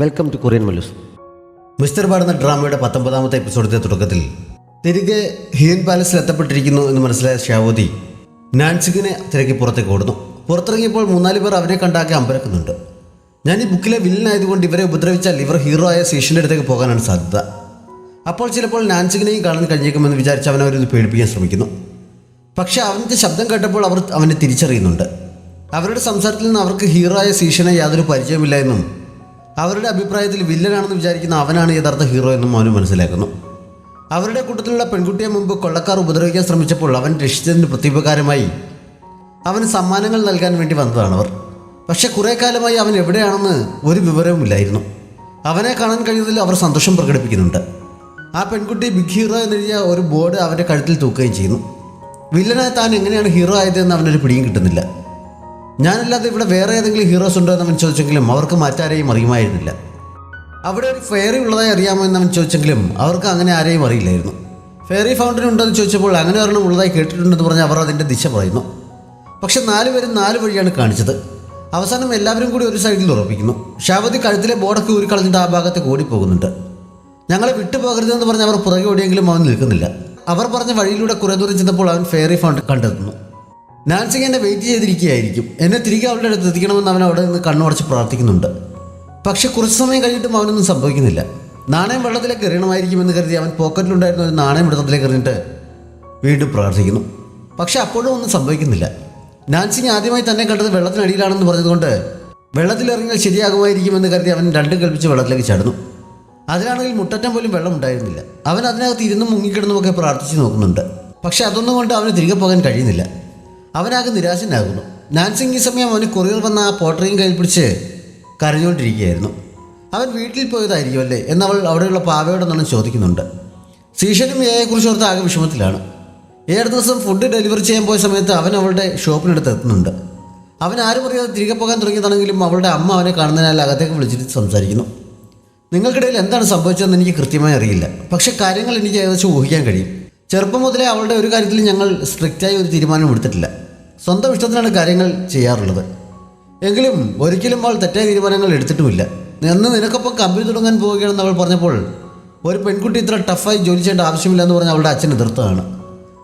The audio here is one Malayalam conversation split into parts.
Welcome to Korean Mallus. Mister പാടുന്ന ഡ്രാമയുടെ 19ാമത്തെ എപ്പിസോഡിന്റെ തുടക്കത്തിൽ തിരികെ ഹിയൻ പാലസിൽ എത്തപ്പെട്ടിരിക്കുന്നു എന്ന് മനസ്സിലായ ഷാവോതി നാൻസിങ്ങിനെ തിരക്കി പുറത്തേക്ക് ഓടുന്നു. പുറത്തിറങ്ങിയപ്പോൾ 3-4 പേർ അവനെ കണ്ടാക്കി അമ്പരക്കുന്നുണ്ട്. ഞാൻ ഈ ബുക്കിലെ വില്ലനായതുകൊണ്ട് ഇവരെ ഉപദ്രവിച്ചാൽ ഇവർ ഹീറോ ആയ സീഷന്റെ അടുത്തേക്ക് പോകാനാണ് സാധ്യത. അപ്പോൾ ചിലപ്പോൾ നാൻസിങ്ങിനെയും കാണാൻ കഴിഞ്ഞേക്കുമെന്ന് വിചാരിച്ച് അവൻ അവരൊന്ന് പേടിപ്പിക്കാൻ ശ്രമിക്കുന്നു. പക്ഷേ അവൻ്റെ ശബ്ദം കേട്ടപ്പോൾ അവർ അവനെ തിരിച്ചറിയുന്നുണ്ട്. അവരുടെ സംസാരത്തിൽ നിന്ന് അവർക്ക് ഹീറോ ആയ സീഷനെ യാതൊരു പരിചയമില്ല എന്നും അവരുടെ അഭിപ്രായത്തിൽ വില്ലനാണെന്ന് വിചാരിക്കുന്ന അവനാണ് യഥാർത്ഥ ഹീറോ എന്നും അവന് മനസ്സിലാക്കുന്നു. അവരുടെ കൂട്ടത്തിലുള്ള പെൺകുട്ടിയെ മുമ്പ് കൊള്ളക്കാർ ഉപദ്രവിക്കാൻ ശ്രമിച്ചപ്പോൾ അവൻ രക്ഷിച്ചതിന് പ്രത്യുപകാരമായി അവന് സമ്മാനങ്ങൾ നൽകാൻ വേണ്ടി വന്നതാണവർ. പക്ഷെ കുറേ കാലമായി അവൻ എവിടെയാണെന്ന് ഒരു വിവരവുമില്ലായിരുന്നു. അവനെ കാണാൻ കഴിയുന്നതിൽ അവർ സന്തോഷം പ്രകടിപ്പിക്കുന്നുണ്ട്. ആ പെൺകുട്ടി ബിഗ് ഹീറോ എന്നെഴുതിയ ഒരു ബോർഡ് അവൻ്റെ കഴുത്തിൽ തൂക്കുകയും ചെയ്യുന്നു. വില്ലനായ താൻ എങ്ങനെയാണ് ഹീറോ ആയതെന്ന് അവനൊരു പിടിയും കിട്ടുന്നില്ല. ഞാനല്ലാതെ ഇവിടെ വേറെ ഏതെങ്കിലും ഹീറോസ് ഉണ്ടോ എന്ന് അവൻ ചോദിച്ചെങ്കിലും അവർക്ക് മറ്റാരെയും അറിയുമായിരുന്നില്ല. അവിടെ ഒരു ഫെയറി ഉള്ളതായി അറിയാമോ എന്ന് അവൻ ചോദിച്ചെങ്കിലും അവർക്ക് അങ്ങനെ ആരെയും അറിയില്ലായിരുന്നു. ഫെയറി ഫൗണ്ടൻ ഉണ്ടെന്ന് ചോദിച്ചപ്പോൾ അങ്ങനെ ഒരെണ്ണം ഉള്ളതായി കേട്ടിട്ടുണ്ടെന്ന് പറഞ്ഞ് അവർ അതിൻ്റെ ദിശ പറയുന്നു. പക്ഷെ 4 പേരും 4 വഴിയാണ് കാണിച്ചത്. അവസാനം എല്ലാവരും കൂടി ഒരു സൈഡിൽ ഉറപ്പിക്കുന്നു. ഷാവതി കഴുത്തിലെ ബോർഡൊക്കെ ഊരിക്കളഞ്ഞിട്ട് ആ ഭാഗത്തേക്ക് ഓടിപ്പോകുന്നുണ്ട്. ഞങ്ങളെ വിട്ടുപോകരുതെന്ന് പറഞ്ഞ് അവർ പുറകെ ഓടിയെങ്കിലും അവൻ നിൽക്കുന്നില്ല. അവർ പറഞ്ഞ വഴിയിലൂടെ കുറേ ദൂരം ചെന്നപ്പോൾ അവൻ ഫെയറി ഫൗണ്ടൻ കണ്ടെത്തുന്നു. നാൻസിങ് എന്നെ വെയിറ്റ് ചെയ്തിരിക്കുകയായിരിക്കും. എന്നെ തിരികെ അവളുടെ അടുത്ത് എത്തിക്കണമെന്ന് അവൻ അവിടെ നിന്ന് കണ്ണുടച്ച് പ്രാർത്ഥിക്കുന്നുണ്ട്. പക്ഷെ കുറച്ച് സമയം കഴിഞ്ഞിട്ടും അവനൊന്നും സംഭവിക്കുന്നില്ല. നാണയം വെള്ളത്തിലേക്ക് എറിയണമായിരിക്കുമെന്ന് കരുതി അവൻ പോക്കറ്റിലുണ്ടായിരുന്ന ഒരു നാണയം വെള്ളത്തിലേക്ക് എറിഞ്ഞിട്ട് വീണ്ടും പ്രാർത്ഥിക്കുന്നു. പക്ഷെ അപ്പോഴും ഒന്നും സംഭവിക്കുന്നില്ല. നാൻസിങ് ആദ്യമായി തന്നെ കണ്ടത് വെള്ളത്തിനടിയിലാണെന്ന് പറഞ്ഞതുകൊണ്ട് വെള്ളത്തിലിറങ്ങിയാൽ ശരിയാകുമായിരിക്കുമെന്ന് കരുതി അവൻ രണ്ടും കൽപ്പിച്ച് വെള്ളത്തിലേക്ക് ചാടുന്നു. അതിലാണെങ്കിൽ മുട്ടറ്റം പോലും വെള്ളം ഉണ്ടായിരുന്നില്ല. അവൻ അതിനകത്ത് ഇരുന്നും മുങ്ങിക്കിടന്നുമൊക്കെ പ്രാർത്ഥിച്ച് നോക്കുന്നുണ്ട്. പക്ഷെ അതൊന്നും കൊണ്ട് അവന് തിരികെ പോകാൻ കഴിയുന്നില്ല. അവനാകെ നിരാശനാകുന്നു. നാൻസിങ് ഈ സമയം അവന് കൊറിയർ വന്ന ആ പോട്ടറിയും കയ്യിൽ പിടിച്ച് കരഞ്ഞുകൊണ്ടിരിക്കുകയായിരുന്നു. അവൻ വീട്ടിൽ പോയതായിരിക്കും അല്ലേ എന്നവൾ അവിടെയുള്ള പാവയോടൊന്നും ചോദിക്കുന്നുണ്ട്. സീഷനും എയെക്കുറിച്ച് ഓർത്ത് ആകെ വിഷമത്തിലാണ്. ഏഴ് ദിവസം ഫുഡ് ഡെലിവറി ചെയ്യാൻ പോയ സമയത്ത് അവൻ അവളുടെ ഷോപ്പിനടുത്ത് എത്തുന്നുണ്ട്. അവൻ ആരും അറിയാതെ തിരികെ പോകാൻ തുടങ്ങിയതാണെങ്കിലും അവളുടെ അമ്മ അവനെ കാണുന്നതിനാൽ അകത്തേക്ക് വിളിച്ചിട്ട് സംസാരിക്കുന്നു. നിങ്ങൾക്കിടയിൽ എന്താണ് സംഭവിച്ചതെന്ന് എനിക്ക് കൃത്യമായി അറിയില്ല. പക്ഷേ കാര്യങ്ങൾ എനിക്ക് ഏകദേശം ഊഹിക്കാൻ കഴിയും. ചെറുപ്പം മുതലേ അവളുടെ ഒരു കാര്യത്തിൽ ഞങ്ങൾ സ്ട്രിക്റ്റായി ഒരു തീരുമാനം എടുത്തിട്ടില്ല. സ്വന്തം ഇഷ്ടത്തിനാണ് കാര്യങ്ങൾ ചെയ്യാറുള്ളത്. എങ്കിലും ഒരിക്കലും അവൾ തെറ്റായ തീരുമാനങ്ങൾ എടുത്തിട്ടുമില്ല. എന്ന് നിനക്കൊപ്പം കമ്പനി തുടങ്ങാൻ പോവുകയാണെന്ന് അവൾ പറഞ്ഞപ്പോൾ ഒരു പെൺകുട്ടി ഇത്ര ടഫായി ജോലി ചെയ്യേണ്ട ആവശ്യമില്ല എന്ന് പറഞ്ഞ് അവളുടെ അച്ഛൻ എതിർത്തതാണ്.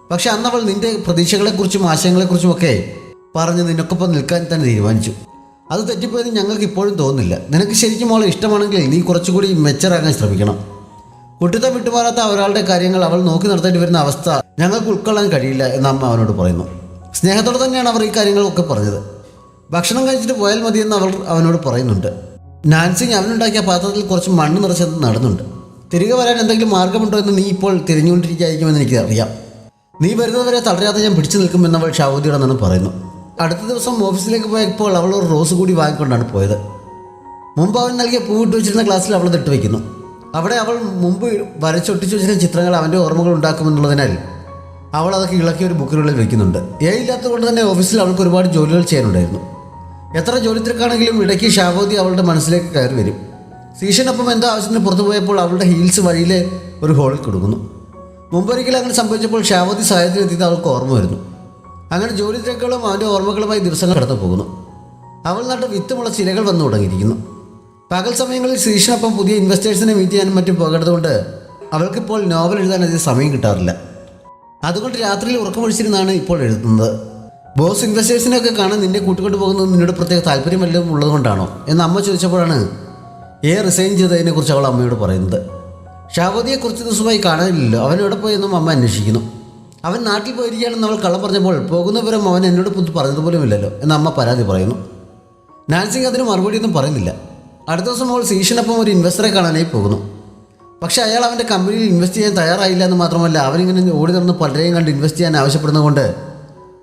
പക്ഷെ അന്ന് അവൾ നിൻ്റെ പ്രതീക്ഷകളെക്കുറിച്ചും ആശയങ്ങളെക്കുറിച്ചും ഒക്കെ പറഞ്ഞ് നിനക്കൊപ്പം നിൽക്കാൻ തന്നെ തീരുമാനിച്ചു. അത് തെറ്റിപ്പോയെന്ന് ഞങ്ങൾക്ക് ഇപ്പോഴും തോന്നുന്നില്ല. നിനക്ക് ശരിക്കും അവളെ ഇഷ്ടമാണെങ്കിൽ നീ കുറച്ചുകൂടി മെച്ചറാകാൻ ശ്രമിക്കണം. കുട്ടിത്തം വിട്ടുമാറാത്ത ഒരാളുടെ കാര്യങ്ങൾ അവൾ നോക്കി നടത്തേണ്ടി വരുന്ന അവസ്ഥ ഞങ്ങൾക്ക് ഉൾക്കൊള്ളാൻ കഴിയില്ല എന്ന് അമ്മ അവനോട് പറയുന്നു. സ്നേഹത്തോടെ തന്നെയാണ് അവർ ഈ കാര്യങ്ങളൊക്കെ പറഞ്ഞത്. ഭക്ഷണം കഴിച്ചിട്ട് പോയാൽ മതിയെന്ന് അവൾ അവനോട് പറയുന്നുണ്ട്. നാൻസിങ് അവനുണ്ടാക്കിയ പാത്രത്തിൽ കുറച്ച് മണ്ണ് നിറച്ചത് നടന്നുണ്ട്. തിരികെ വരാൻ എന്തെങ്കിലും മാർഗമുണ്ടോ എന്ന് നീ ഇപ്പോൾ തിരഞ്ഞുകൊണ്ടിരിക്കുകയായിരിക്കുമെന്ന് എനിക്ക് അറിയാം. നീ വരുന്നതുവരെ തളരാതെ ഞാൻ പിടിച്ചു നിൽക്കുമെന്ന് അവൾ ഷാവോതിയുടെ നിന്ന് പറയുന്നു. അടുത്ത ദിവസം ഓഫീസിലേക്ക് പോയപ്പോൾ അവൾ ഒരു റോസ് കൂടി വാങ്ങിക്കൊണ്ടാണ് പോയത്. മുമ്പ് അവൻ നൽകിയ പൂവിട്ട് വെച്ചിരുന്ന ഗ്ലാസ്സിൽ അവൾ ഇട്ട് വയ്ക്കുന്നു. അവിടെ അവൾ മുമ്പ് വരച്ചൊട്ടിച്ചു വെച്ചിരുന്ന ചിത്രങ്ങൾ അവൻ്റെ ഓർമ്മകൾ ഉണ്ടാക്കുമെന്നുള്ളതിനാൽ അവൾ അതൊക്കെ ഇളക്കി ഒരു ബുക്കിനുള്ളിൽ വയ്ക്കുന്നുണ്ട്. ഇല്ലാത്തത് കൊണ്ട് തന്നെ ഓഫീസിൽ അവൾക്ക് ഒരുപാട് ജോലികൾ ചെയ്യാനുണ്ടായിരുന്നു. എത്ര ജോലി തിരക്കാണെങ്കിലും ഇടയ്ക്ക് ഷാവോതി അവളുടെ മനസ്സിലേക്ക് കയറി വരും. സീഷനൊപ്പം എന്തോ ആവശ്യത്തിന് പുറത്തു പോയപ്പോൾ അവളുടെ ഹീൽസ് വഴിയിലെ ഒരു ഹോളിൽ കൊടുക്കുന്നു. മുമ്പൊരിക്കലും അങ്ങനെ സംഭവിച്ചപ്പോൾ ഷാവോതി സഹായത്തിനെത്തിയത് അവൾക്ക് ഓർമ്മ വരുന്നു. അങ്ങനെ ജോലി തിരക്കുകളും അവൻ്റെ ഓർമ്മകളുമായി ദിവസങ്ങൾ കടന്നു പോകുന്നു. അവൾ നട്ട് വിത്ത് മുളച്ച് ഇലകൾ വന്നു തുടങ്ങിയിരിക്കുന്നു. പകൽ സമയങ്ങളിൽ സീഷനൊപ്പം പുതിയ ഇൻവെസ്റ്റേഴ്സിനെ മീറ്റ് ചെയ്യാനും മറ്റും പോകേണ്ടതുകൊണ്ട് അവൾക്കിപ്പോൾ നോവൽ എഴുതാൻ അധികം സമയം കിട്ടാറില്ല. അതുകൊണ്ട് രാത്രിയിൽ ഉറക്കമൊഴിച്ചിരുന്നാണ് ഇപ്പോൾ എഴുതുന്നത്. ബോസ് ഇൻവെസ്റ്റേഴ്സിനെയൊക്കെ കാണാൻ നിന്നെ കൂട്ടിക്കൊണ്ട് പോകുന്നത് നിന്നോട് പ്രത്യേക താല്പര്യം വല്ലതും ഉള്ളതുകൊണ്ടാണോ എന്ന് അമ്മ ചോദിച്ചപ്പോഴാണ് റിസൈൻ ചെയ്തതിനെക്കുറിച്ച് അവൾ അമ്മയോട് പറയുന്നത്. ഷാവോതിയെ കുറച്ച് ദിവസമായി കാണാനില്ലല്ലോ, അവനെവിടെ പോയെന്നും അമ്മ അന്വേഷിക്കുന്നു. അവൻ നാട്ടിൽ പോയിരിക്കുകയാണെന്ന് അവൾ കള്ളം പറഞ്ഞപ്പോൾ പോകുന്ന വിവരം അവൻ എന്നോട് പുറത്ത് പറഞ്ഞതുപോലും ഇല്ലല്ലോ എന്ന് അമ്മ പരാതി പറയുന്നു. നാൻസിങ് അതിന് മറുപടിയൊന്നും പറയുന്നില്ല. അടുത്ത ദിവസം അവൾ സീഷനൊപ്പം ഒരു ഇൻവെസ്റ്ററെ കാണാനായി പോകുന്നു. പക്ഷേ അയാൾ അവൻ്റെ കമ്പനിയിൽ ഇൻവെസ്റ്റ് ചെയ്യാൻ തയ്യാറായില്ല എന്ന് മാത്രമല്ല അവനിങ്ങനെ ഓടി നടന്ന് പലരെയും കണ്ട് ഇൻവെസ്റ്റ് ചെയ്യാൻ ആവശ്യപ്പെടുന്നതുകൊണ്ട്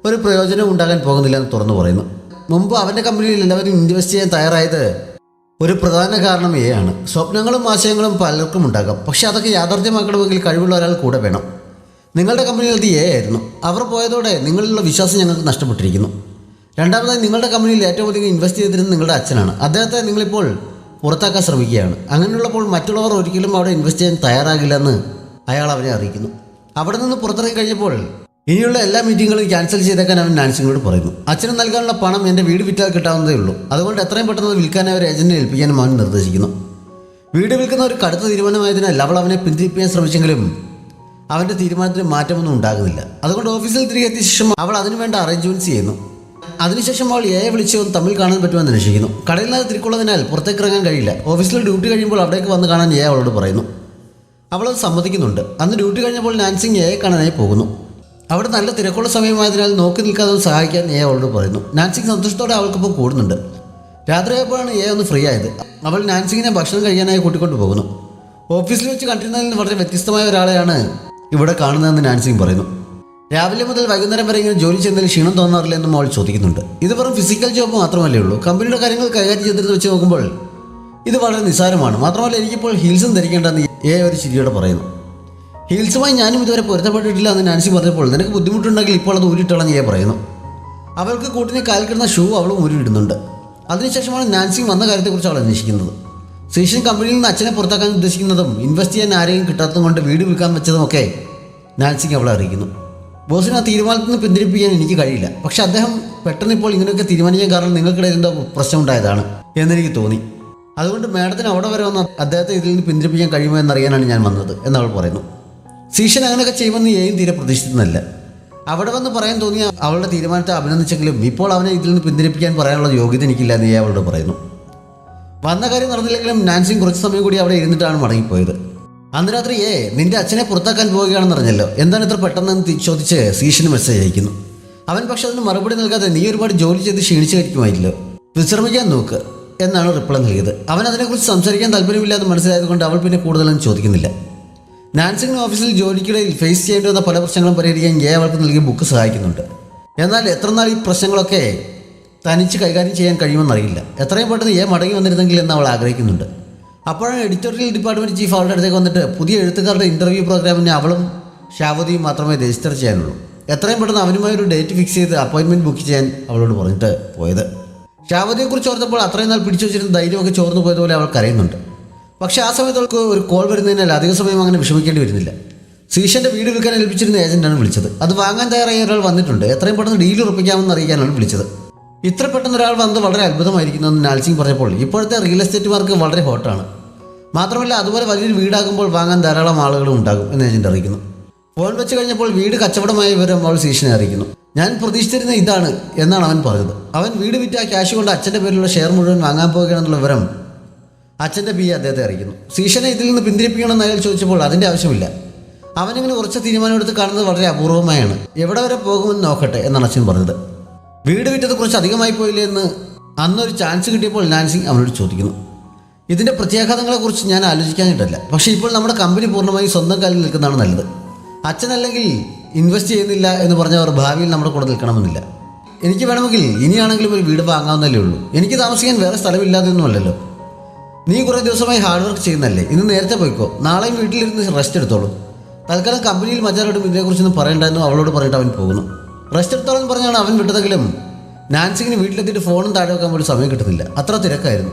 ഒരു പ്രയോജനം ഉണ്ടാകാൻ പോകുന്നില്ല എന്ന് തുറന്നു പറയുന്നു. മുമ്പ് അവൻ്റെ കമ്പനിയിൽ എല്ലാവരും ഇൻവെസ്റ്റ് ചെയ്യാൻ തയ്യാറായത് ഒരു പ്രധാന കാരണം ആണ്. സ്വപ്നങ്ങളും ആശയങ്ങളും പലർക്കും ഉണ്ടാകാം. പക്ഷേ അതൊക്കെ യാഥാർത്ഥ്യമാക്കണമെങ്കിൽ കഴിവുള്ള ഒരാൾ കൂടെ വേണം. നിങ്ങളുടെ കമ്പനിയിൽ അത് ആയിരുന്നു. അവർ പോയതോടെ നിങ്ങളിലുള്ള വിശ്വാസം ഞങ്ങൾക്ക് നഷ്ടപ്പെട്ടിരിക്കുന്നു. രണ്ടാമതായി നിങ്ങളുടെ കമ്പനിയിൽ ഏറ്റവും അധികം ഇൻവെസ്റ്റ് ചെയ്തിരുന്നത് നിങ്ങളുടെ അച്ഛനാണ്. അദ്ദേഹത്തെ നിങ്ങളിപ്പോൾ പുറത്താക്കാൻ ശ്രമിക്കുകയാണ്. അങ്ങനെയുള്ളപ്പോൾ മറ്റുള്ളവർ ഒരിക്കലും അവിടെ ഇൻവെസ്റ്റ് ചെയ്യാൻ തയ്യാറാകില്ലെന്ന് അയാൾ അവനെ അറിയിക്കുന്നു. അവിടെ നിന്ന് പുറത്തിറങ്ങി കഴിഞ്ഞപ്പോൾ ഇനിയുള്ള എല്ലാ മീറ്റിങ്ങുകളും ക്യാൻസൽ ചെയ്തേക്കാൻ അവൻ നാൻസിങ്ങിനോട് പറയുന്നു. അച്ഛന് നൽകാനുള്ള പണം എൻ്റെ വീട് വിറ്റാൽ കിട്ടാവുന്നതേ ഉള്ളൂ. അതുകൊണ്ട് എത്രയും പെട്ടെന്ന് വിൽക്കാൻ അവർ ഏജന്റിനെ ഏൽപ്പിക്കാനും അവൻ നിർദ്ദേശിക്കുന്നു. വീട് വിൽക്കുന്ന ഒരു കടുത്ത തീരുമാനമായതിനാൽ അവൾ അവനെ പിന്തിരിപ്പിക്കാൻ ശ്രമിച്ചെങ്കിലും അവൻ്റെ തീരുമാനത്തിന് മാറ്റമൊന്നും ഉണ്ടാകുന്നില്ല. അതുകൊണ്ട് ഓഫീസിൽ തിരികെ എത്തിയ ശേഷം അവൾ അതിനുവേണ്ട അറേഞ്ച്മെൻറ്റ്സ് ചെയ്യുന്നു. അതിനുശേഷം അവൾ എയെ വിളിച്ച് ഒന്ന് തമ്മിൽ കാണാൻ പറ്റുമെന്ന് അന്വേഷിക്കുന്നു. കടയിൽ നിന്ന് തിരക്കുള്ളതിനാൽ പുറത്തേക്ക് ഇറങ്ങാൻ കഴിയില്ല. ഓഫീസിൽ ഡ്യൂട്ടി കഴിയുമ്പോൾ അവിടേക്ക് വന്ന് കാണാൻ എ അവളോട് പറയുന്നു. അവളത് സമ്മതിക്കുന്നുണ്ട്. അന്ന് ഡ്യൂട്ടി കഴിഞ്ഞപ്പോൾ നാൻസിങ് എയെ കാണാനായി പോകുന്നു. അവിടെ നല്ല തിരക്കുള്ള സമയമായതിനാൽ നോക്കി നിൽക്കാതെ സഹായിക്കാൻ എ അവളോട് പറയുന്നു. നാൻസിങ് സന്തോഷത്തോടെ അവൾക്കൊപ്പം കൂടുന്നുണ്ട്. രാത്രിയായപ്പോഴാണ് എ ഒന്ന് ഫ്രീ ആയത്. അവൾ നാൻസിങ്ങിനെ ഭക്ഷണം കഴിക്കാനായി കൂട്ടിക്കൊണ്ടു പോകുന്നു. ഓഫീസിൽ വെച്ച് കണ്ടിരുന്നതിൽ നിന്ന് വളരെ വ്യത്യസ്തമായ ഒരാളെയാണ് ഇവിടെ കാണുന്നതെന്ന് നാൻസിങ് പറയുന്നു. രാവിലെ മുതൽ വൈകുന്നേരം വരെ ഇങ്ങനെ ജോലി ചെയ്യുന്നതിൽ ക്ഷീണം തോന്നാറില്ല എന്നും അവൾ ചോദിക്കുന്നുണ്ട്. ഇത് വെറും ഫിസിക്കൽ ജോബ് മാത്രമല്ലേ ഉള്ളൂ. കമ്പനിയുടെ കാര്യങ്ങൾ കൈകാര്യം ചെയ്തിരുന്ന് വെച്ച് നോക്കുമ്പോൾ ഇത് വളരെ നിസ്സാരമാണ്. മാത്രമല്ല എനിക്കിപ്പോൾ ഹീൽസും ധരിക്കേണ്ടെന്ന് എ ഒരു ചിരിയോടെ പറയുന്നു. ഹീൽസുമായി ഞാനും ഇതുവരെ പൊരുത്തപ്പെട്ടിട്ടില്ല എന്ന് നാൻസി പറഞ്ഞപ്പോൾ നിനക്ക് ബുദ്ധിമുട്ടുണ്ടെങ്കിൽ ഇപ്പോൾ അത് ഊരിയിട്ടോളാം എ പറയുന്നു. അവൾക്ക് കൂട്ടിന് കാലിൽ കിടന്ന ഷൂ അവളും ഊരിയിടുന്നുണ്ട്. അതിനുശേഷമാണ് നാൻസി വന്ന കാര്യത്തെക്കുറിച്ച് അവൾ അന്വേഷിക്കുന്നത്. സീഷൻ കമ്പനിയിൽ നിന്ന് അച്ഛനെ പുറത്താക്കാൻ ഉദ്ദേശിക്കുന്നതും ഇൻവെസ്റ്റ് ചെയ്യാൻ ആരെയും കിട്ടാത്തതും കൊണ്ട് വീട് വിൽക്കാൻ വെച്ചതുമൊക്കെ നാൻസിക്ക് അവളെ അറിയിക്കുന്നു. ബോസിന് ആ തീരുമാനത്തിൽ നിന്ന് പിന്തിരിപ്പിക്കാൻ എനിക്ക് കഴിയില്ല. പക്ഷെ അദ്ദേഹം പെട്ടെന്ന് ഇപ്പോൾ ഇങ്ങനെയൊക്കെ തീരുമാനിക്കാൻ കാരണം നിങ്ങൾക്കിടയിൽ എന്തോ പ്രശ്നമുണ്ടായതാണ് എന്നെനിക്ക് തോന്നി. അതുകൊണ്ട് മാഡത്തിന് അവിടെ വരെ വന്ന് അദ്ദേഹത്തെ ഇതിൽ നിന്ന് പിന്തിരിപ്പിക്കാൻ കഴിയുമോ എന്നറിയാനാണ് ഞാൻ വന്നത് എന്നവൾ പറയുന്നു. സീഷൻ അങ്ങനെയൊക്കെ ചെയ്യുമെന്ന് ഏയും തീരെ പ്രതീക്ഷിക്കുന്നതല്ല. അവിടെ വന്ന് പറയാൻ തോന്നിയ അവളുടെ തീരുമാനത്തെ അഭിനന്ദിച്ചെങ്കിലും ഇപ്പോൾ അവനെ ഇതിൽ നിന്ന് പിന്തിരിപ്പിക്കാൻ പറയാനുള്ള യോഗ്യത എനിക്കില്ല എന്ന് ഏ അവളോട് പറയുന്നു. വന്ന കാര്യം നടന്നില്ലെങ്കിലും നാൻസിങ് കുറച്ച് സമയം കൂടി അവിടെ ഇരുന്നിട്ടാണ് മടങ്ങിപ്പോയത്. അന്ന് രാത്രി നിന്റെ അച്ഛനെ പുറത്താക്കാൻ പോവുകയാണെന്ന് അറിഞ്ഞല്ലോ, എന്താണ് ഇത്ര പെട്ടെന്ന് ചോദിച്ച് സീഷന് മെസ്സേജ് അയക്കുന്നു. അവൻ പക്ഷെ അതിന് മറുപടി നൽകാതെ നീ ഒരുപാട് ജോലി ചെയ്ത് ക്ഷീണിച്ചു കഴിക്കുമായില്ലോ, വിശ്രമിക്കാൻ നോക്ക് എന്നാണ് റിപ്ലൈ നൽകിയത്. അവൻ അതിനെക്കുറിച്ച് സംസാരിക്കാൻ താല്പര്യമില്ലാതെ മനസ്സിലായതുകൊണ്ട് അവൾ പിന്നെ കൂടുതലൊന്നും ചോദിക്കുന്നില്ല. നാൻസിങ്ങിന് ഓഫീസിൽ ജോലിക്കിടയിൽ ഫേസ് ചെയ്യേണ്ടി വന്ന പല പ്രശ്നങ്ങളും പരിഹരിക്കാൻ അവൾക്ക് നൽകിയ ബുക്ക് സഹായിക്കുന്നുണ്ട്. എന്നാൽ എത്ര നാൾ ഈ പ്രശ്നങ്ങളൊക്കെ തനിച്ച് കൈകാര്യം ചെയ്യാൻ കഴിയുമെന്നറിയില്ല. എത്രയും പെട്ടെന്ന് മടങ്ങി വന്നിരുന്നെങ്കിൽ എന്ന് അവൾ ആഗ്രഹിക്കുന്നുണ്ട്. അപ്പോഴാണ് എഡിറ്റോറിയൽ ഡിപ്പാർട്ട്മെൻറ്റ് ചീഫ് അവളുടെ അടുത്തേക്ക് വന്നിട്ട് പുതിയ എഴുത്തുകാരുടെ ഇൻ്റർവ്യൂ പ്രോഗ്രാമിന് അവളും ഷാവതിയും മാത്രമേ രജിസ്റ്റർ ചെയ്യാനുള്ളൂ, എത്രയും പെട്ടെന്ന് അവനുമായി ഒരു ഡേറ്റ് ഫിക്സ് ചെയ്ത് അപ്പോയിൻമെൻറ്റ് ബുക്ക് ചെയ്യാൻ അവളോട് പറഞ്ഞിട്ട് പോയത്. ഷാവതിയെക്കുറിച്ച് ഓർത്തപ്പോൾ അത്രയും നാൾ പിടിച്ചു വെച്ചിരുന്ന ധൈര്യമൊക്കെ ചോർന്നു പോയതുപോലെ അവൾ കരയുന്നുണ്ട്. പക്ഷേ ആ സമയത്ത് അവൾക്ക് ഒരു കോൾ വരുന്നതിനാൽ അധിക സമയം അങ്ങനെ വിഷമിക്കേണ്ടി വരുന്നില്ല. സീഷൻ്റെ വീട് വിൽക്കാൻ ഏൽപ്പിച്ചിരുന്ന ഏജൻറ്റാണ് വിളിച്ചത്. അത് വാങ്ങാൻ തയ്യാറായ ഒരാൾ വന്നിട്ടുണ്ട്, എത്രയും പെട്ടെന്ന് ഡീൽ ഉറപ്പിക്കാമെന്ന് അറിയിക്കാനാണ് വിളിച്ചത്. ഇത്ര പെട്ടെന്ന് ഒരാൾ വന്നത് വളരെ അത്ഭുതമായിരിക്കുന്നു എന്ന് നാൻസിങ് പറഞ്ഞപ്പോൾ ഇപ്പോഴത്തെ റിയൽ എസ്റ്റേറ്റ് മാർക്ക് വളരെ ഹോട്ടാണ്. മാത്രമല്ല അതുപോലെ വലിയൊരു വീടാകുമ്പോൾ വാങ്ങാൻ ധാരാളം ആളുകളും ഉണ്ടാകും എന്ന് ഏജൻറ്റ് അറിയിക്കുന്നു. ഫോൺ വെച്ച് കഴിഞ്ഞപ്പോൾ വീട് കച്ചവടമായ വിവരം അവൾ സീഷനെ അറിയിക്കുന്നു. ഞാൻ പ്രതീക്ഷിച്ചിരുന്ന ഇതാണ് എന്നാണ് അവൻ പറഞ്ഞത്. അവൻ വീട് വിറ്റ് ആ ക്യാഷ് കൊണ്ട് അച്ഛൻ്റെ പേരിലുള്ള ഷെയർ മുഴുവൻ വാങ്ങാൻ പോകുകയാണെന്നുള്ള വിവരം അച്ഛൻ്റെ അദ്ദേഹത്തെ അറിയിക്കുന്നു. സീഷനെ ഇതിൽ നിന്ന് പിന്തിരിപ്പിക്കണമെന്ന് അയാൾ ചോദിച്ചപ്പോൾ അതിൻ്റെ ആവശ്യമില്ല, അവനിങ്ങനെ ഉറച്ച തീരുമാനമെടുത്ത് കാണുന്നത് വളരെ അപൂർവമായാണ്, എവിടെ വരെ പോകുമെന്ന് നോക്കട്ടെ എന്നാണ് അച്ഛൻ പറഞ്ഞത്. വീട് വിറ്റത് കുറച്ച് അധികമായി പോയില്ലേ എന്ന് അന്നൊരു ചാൻസ് കിട്ടിയപ്പോൾ നാൻസിങ് അവനോട് ചോദിക്കുന്നു. ഇതിൻ്റെ പ്രത്യാഘാതങ്ങളെക്കുറിച്ച് ഞാൻ ആലോചിക്കാനിട്ടല്ല, പക്ഷേ ഇപ്പോൾ നമ്മുടെ കമ്പനി പൂർണ്ണമായി സ്വന്തം കാലിൽ നിൽക്കുന്നതാണ് നല്ലത്. അച്ഛനല്ലെങ്കിൽ ഇൻവെസ്റ്റ് ചെയ്യുന്നില്ല എന്ന് പറഞ്ഞവർ ഭാവിയിൽ നമ്മുടെ കൂടെ നിൽക്കണമെന്നില്ല. എനിക്ക് വേണമെങ്കിൽ ഇനിയാണെങ്കിലും ഒരു വീട് വാങ്ങാവുന്നതല്ലേ ഉള്ളൂ. എനിക്ക് താമസിക്കാൻ വേറെ സ്ഥലമില്ലാതെയൊന്നുമല്ലല്ലോ. നീ കുറേ ദിവസമായി ഹാർഡ് വർക്ക് ചെയ്യുന്നല്ലേ, ഇന്ന് നേരത്തെ പോയിക്കോ, നാളെയും വീട്ടിലിരുന്ന് റെസ്റ്റ് എടുത്തോളൂ. തൽക്കാലം കമ്പനിയിൽ മറ്റാരോടും ഇതിനെക്കുറിച്ചൊന്നും പറയണ്ടെന്നും അവളോട് പറഞ്ഞിട്ട് അവൻ പോകുന്നു. റെസ്റ്റ് എടുത്തോളം പറഞ്ഞാണ് അവൻ വിട്ടതെങ്കിലും നാൻസിങ്ങിന് വീട്ടിലെത്തിയിട്ട് ഫോണും താഴെ വെക്കാൻ പോലും സമയം കിട്ടുന്നില്ല, അത്ര തിരക്കായിരുന്നു.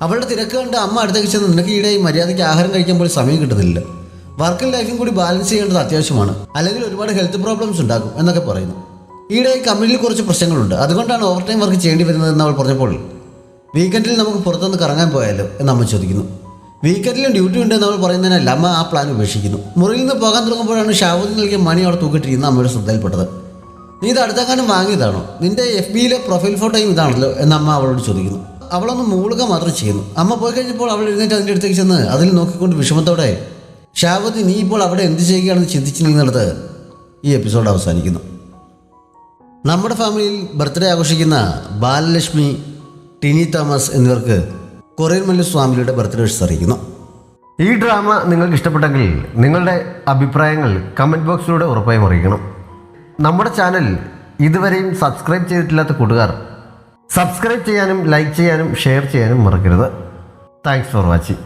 അവളുടെ തിരക്ക് കണ്ട് അമ്മ അടുത്തേക്ക് ചെന്ന് നിനക്ക് ഈടായി മര്യാദയ്ക്ക് ആഹാരം കഴിക്കാൻ പോലും സമയം കിട്ടുന്നില്ല, വർക്കും ലൈഫും കൂടി ബാലൻസ് ചെയ്യേണ്ടത് അത്യാവശ്യമാണ്, അല്ലെങ്കിൽ ഒരുപാട് ഹെൽത്ത് പ്രോബ്ലംസ് ഉണ്ടാകും എന്നൊക്കെ പറയുന്നു. ഈടായി കമ്പനിയിൽ കുറച്ച് പ്രശ്നങ്ങളുണ്ട്, അതുകൊണ്ടാണ് ഓവർ ടൈം വർക്ക് ചെയ്യേണ്ടി വരുന്നതെന്ന് അവൾ പറഞ്ഞപ്പോൾ വീക്കെൻഡിൽ നമുക്ക് പുറത്തുനിന്ന് കറങ്ങാൻ പോയാലോ എന്ന് അമ്മ ചോദിക്കുന്നു. വീക്കെൻഡിലും ഡ്യൂട്ടി ഉണ്ടെന്ന് അവൾ പറയുന്നതിനാൽ അമ്മ ആ പ്ലാൻ ഉപേക്ഷിക്കുന്നു. മുറിയിൽ നിന്ന് പോകാൻ തുടങ്ങുമ്പോഴാണ് ഷാവൂദ് നൽകിയ മണി അവിടെ തൂക്കിട്ടിരുന്ന അമ്മയുടെ ശ്രദ്ധയിൽപ്പെട്ടത്. നീ ഇത് അടുത്തെങ്ങാനും വാങ്ങിയതാണോ, നിന്റെ FB-യിലെ പ്രൊഫൈൽ ഫോട്ടോയും ഇതാണല്ലോ എന്ന് അമ്മ അവളോട് ചോദിക്കുന്നു. അവളൊന്ന് മൂളുക മാത്രം ചെയ്യുന്നു. അമ്മ പോയി കഴിഞ്ഞപ്പോൾ അവൾ എഴുന്നേറ്റ് അതിൻ്റെ അടുത്തേക്ക് ചെന്ന് അതിൽ നോക്കിക്കൊണ്ട് വിഷമത്തോടെ ഷാവതി നീ ഇപ്പോൾ അവിടെ എന്ത് ചെയ്യുകയാണെന്ന് ചിന്തിച്ച് നിന്നിടത്ത് ഈ എപ്പിസോഡ് അവസാനിക്കുന്നു. നമ്മുടെ ഫാമിലിയിൽ ബർത്ത്ഡേ ആഘോഷിക്കുന്ന ബാലലക്ഷ്മി, ടിനി തോമസ് എന്നിവർക്ക് കൊറിയൻ മല്ലു സ്വാമിയുടെ ബർത്ത്ഡേ വിഷസ് അറിയിക്കുന്നു. ഈ ഡ്രാമ നിങ്ങൾക്ക് ഇഷ്ടപ്പെട്ടെങ്കിൽ നിങ്ങളുടെ അഭിപ്രായങ്ങൾ കമൻറ്റ് ബോക്സിലൂടെ ഉറപ്പായും അറിയിക്കണം. നമ്മുടെ ചാനൽ ഇതുവരെയും സബ്സ്ക്രൈബ് ചെയ്തിട്ടില്ലാത്ത കൂട്ടുകാർ സബ്സ്ക്രൈബ് ചെയ്യാനും ലൈക്ക് ചെയ്യാനും ഷെയർ ചെയ്യാനും മറക്കരുത്. Thanks for watching.